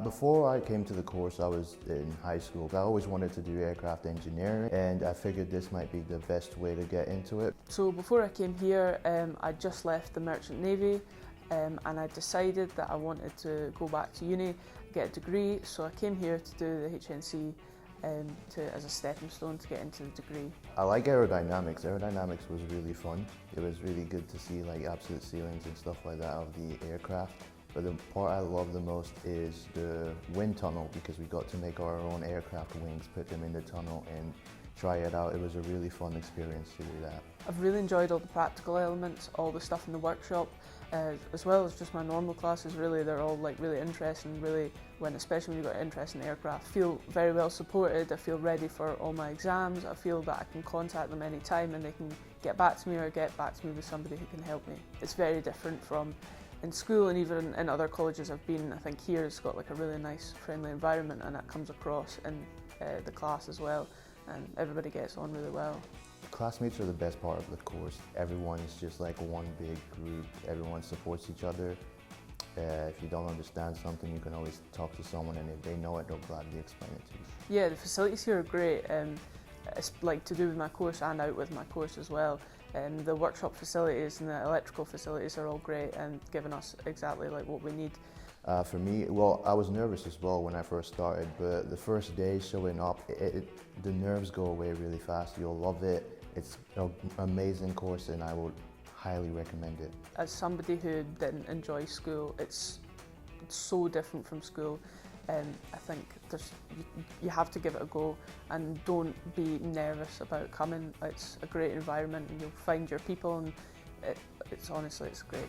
Before I came to the course, I was in high school. I always wanted to do aircraft engineering, and I figured this might be the best way to get into it. So before I came here, I just left the Merchant Navy, and I decided that I wanted to go back to uni, get a degree, so I came here to do the HNC as a stepping stone to get into the degree. I like aerodynamics. Aerodynamics was really fun. It was really good to see like absolute ceilings and stuff like that of the aircraft. But the part I love the most is the wind tunnel, because we got to make our own aircraft wings, put them in the tunnel and try it out. It was a really fun experience to do that. I've really enjoyed all the practical elements, all the stuff in the workshop, as well as just my normal classes. Really, they're all like really interesting. Really, especially when you've got interest in aircraft, I feel very well supported. I feel ready for all my exams. I feel that I can contact them anytime and they can get back to me, or get back to me with somebody who can help me. It's very different from in school, and even in other colleges I've been. I think here it's got like a really nice, friendly environment, and that comes across in the class as well, and everybody gets on really well. Classmates are the best part of the course. Everyone's just like one big group. Everyone supports each other. If you don't understand something, you can always talk to someone, and if they know it, they'll gladly explain it to you. Yeah, the facilities here are great. It's like to do with my course and out with my course as well. The workshop facilities and the electrical facilities are all great and giving us exactly like what we need. For me, well, I was nervous as well when I first started, but the first day showing up, the nerves go away really fast. You'll love it. It's an amazing course, and I would highly recommend it. As somebody who didn't enjoy school, it's so different from school. I think you have to give it a go, and don't be nervous about coming. It's a great environment, and you'll find your people, and it's honestly, it's great.